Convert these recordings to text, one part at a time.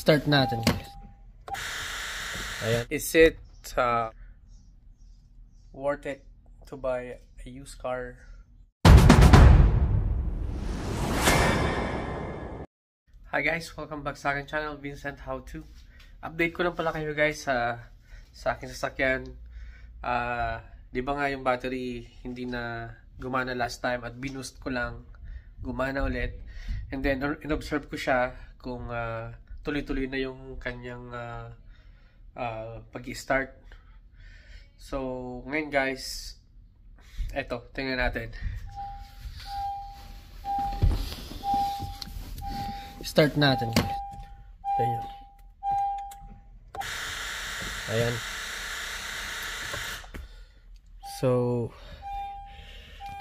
Start natin, guys. Ayan. Is it worth it to buy a used car? Hi guys, welcome back sa aking channel, Vincent How To. Update ko lang pala kayo guys sa aking sasakyan. Di ba nga yung battery hindi na gumana last time at binoost ko lang, gumana ulit. And then in-observe ko siya kung tuloy-tuloy na yung kanyang pag-i-start. So ngayon guys, eto, tingnan natin. Start natin guys. Ayan. Ayan. So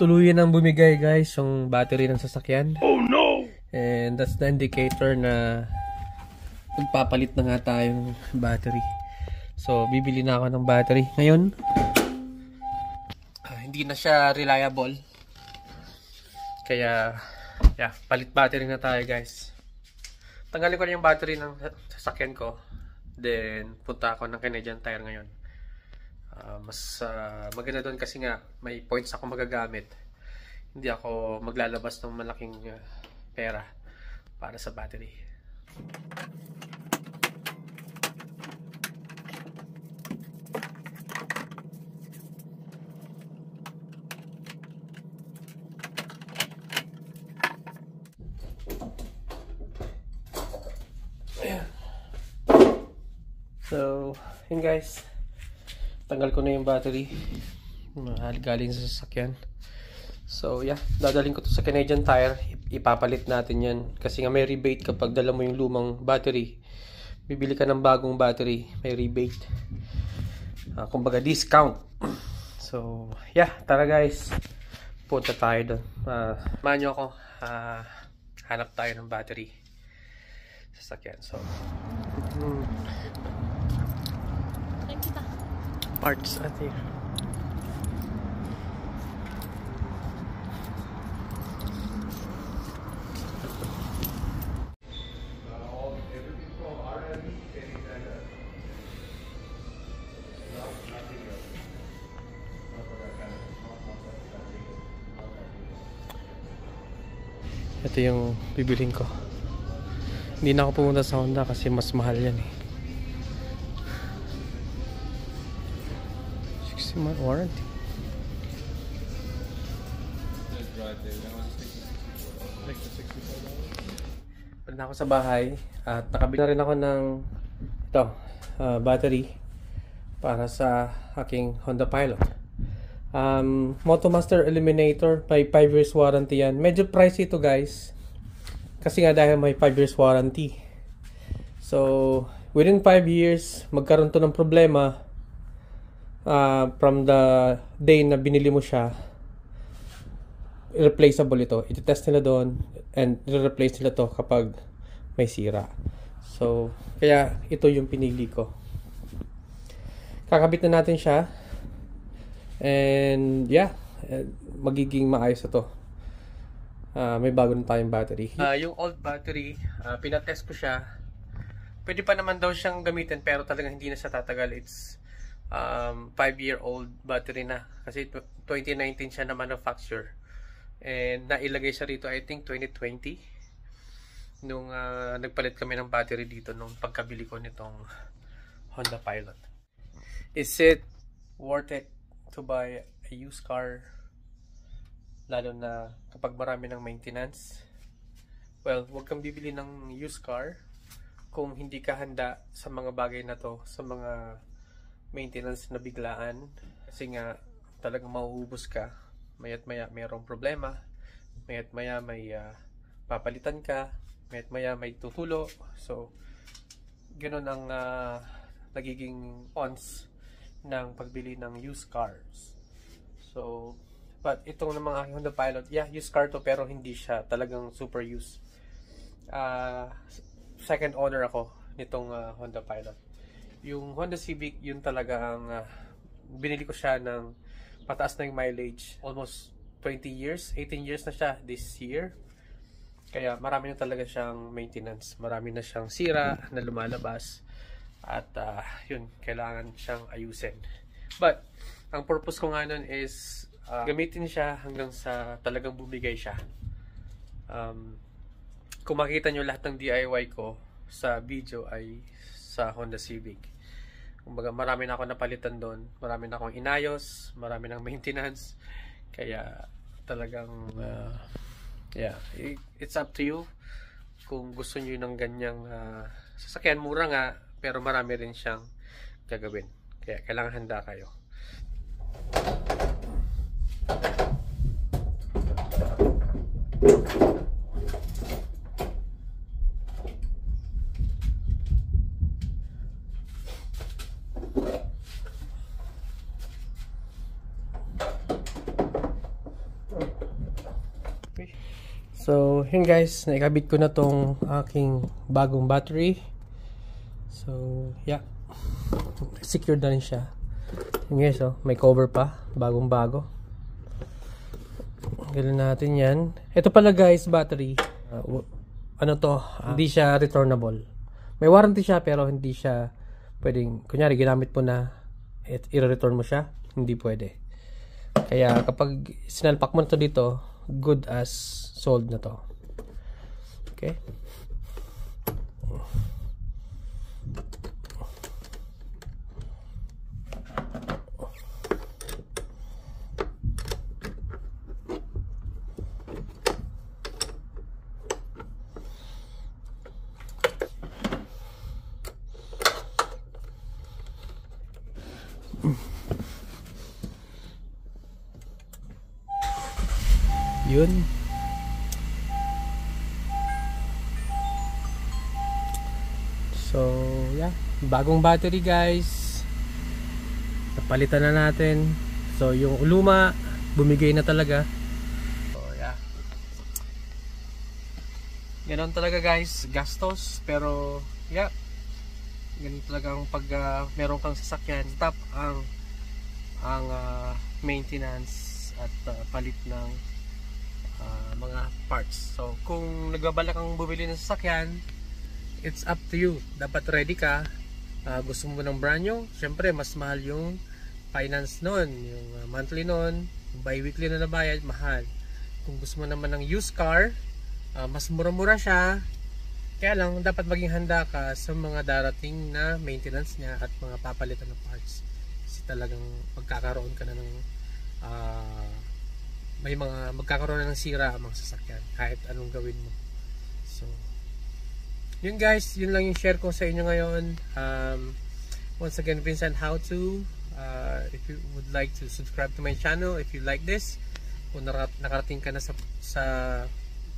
tuluyan ang bumigay guys yung battery ng sasakyan. Oh no! And that's the indicator na magpapalit na nga tayong battery. So bibili na ako ng battery ngayon. Hindi na siya reliable. Kaya yeah, palit battery na tayo guys. Tanggalin ko na yung battery ng sasakyan ko. Then punta ako ng Canadian Tire ngayon. Mas maganda doon kasi nga may points ako magagamit. Hindi ako maglalabas ng malaking pera para sa battery. Ayan. So, yun guys. Tanggal ko na yung battery. Galing sa sasakyan. So, yeah. Dadalhin ko to sa Canadian Tire. Ipapalit natin yan. Kasi nga may rebate kapag dala mo yung lumang battery. Bibili ka ng bagong battery. May rebate. Kumbaga discount. So, yeah. Tara guys. Punta tayo doon. Samahan nyo ako. Hanap tayo ng battery. Sasakyan. So, parts at here. Ito yung bibilhin ko. Hindi na ako pumunta sa Honda kasi mas mahal yan eh. 60-month warranty. Pag na ako sa bahay at nakabili na rin ako ng ito, battery para sa aking Honda Pilot. Motomaster Eliminator, may 5 years warranty yan. Medyo pricey ito guys kasi nga dahil may 5 years warranty. So within 5 years magkaroon to ng problema from the day na binili mo siya, irreplaceable ito. Iti-test nila doon and i-replace nila to kapag may sira. So kaya ito yung pinili ko. Kakabit na natin siya and yeah, magiging maayos ito. May bago na tayong battery. Yung old battery, pinatest ko siya. Pwede pa naman daw siyang gamitin pero talagang hindi na siya tatagal. It's 5-year-old battery na. Kasi 2019 siya na manufacture. And nailagay siya rito I think 2020. Nung nagpalit kami ng battery dito nung pagkabili ko nitong Honda Pilot. Is it worth it to buy a used car? Lalo na kapag marami ng maintenance. Well, huwag kang bibili ng used car kung hindi ka handa sa mga bagay na to, sa mga maintenance na biglaan. Kasi nga talagang mauubos ka. Maya't maya mayroong problema. Maya't maya may papalitan ka. Maya't maya may tutulo. So, ganun ang nagiging cons ng pagbili ng used cars. So, but itong namang aking Honda Pilot, yeah, used car to pero hindi siya talagang super used. Second owner ako nitong Honda Pilot. Yung Honda Civic, yun talaga ang binili ko siya ng pataas na yung mileage. Almost 20 years, 18 years na siya this year. Kaya marami na talaga siyang maintenance. Marami na siyang sira na lumalabas. At yun, kailangan siyang ayusin. But, ang purpose ko nga nun is gamitin siya hanggang sa talagang bumigay siya. Kung makita nyo lahat ng DIY ko sa video ay sa Honda Civic. Kumbaga marami na ako napalitan doon. Marami na akong inayos. Marami ng maintenance. Kaya talagang yeah, it's up to you kung gusto nyo ng ganyang sasakyan. Mura nga, pero marami rin siyang gagawin. Kaya kailangan handa kayo. So, yun guys, naikabit ko na tong aking bagong battery. So, yeah. Secured na rin siya. Yun guys, oh, may cover pa. Bagong bago. Gawin natin yan. Ito pala guys, battery. Ano to? Hindi siya returnable. May warranty siya pero hindi siya pwedeng, kunyari ginamit mo na i-return mo siya. Hindi pwede. Kaya kapag sinalpak mo na to dito, good as sold na to. Okay. Yun. So, yeah. Bagong battery guys. Napalitan na natin. So, yung luma, bumigay na talaga. So, yeah. Ganon talaga guys. Gastos. Pero, yeah. Ganon talagang pag meron kang sasakyan. Stop ang maintenance at palit ng mga parts. So, kung nagbabalak kang bumili ng sasakyan, it's up to you. Dapat ready ka. Gusto mo ng brand new, syempre mas mahal yung finance nun, yung monthly nun, bi-weekly na nabayad, mahal. Kung gusto mo naman ng used car, mas mura-mura siya. Kaya lang, dapat maging handa ka sa mga darating na maintenance niya at mga papalitan ng parts. Kasi talagang magkakaroon ka na ng may mga magkakaroon na ng sira ang mga sasakyan kahit anong gawin mo. So, yun guys, yun lang yung share ko sa inyo ngayon. Once again, Vincent How To. If you would like to subscribe to my channel, if you like this, kung nakarating ka na sa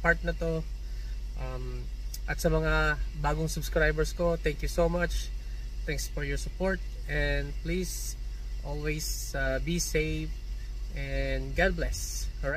part na to, at sa mga bagong subscribers ko, thank you so much. Thanks for your support, and please always be safe and God bless. Alright.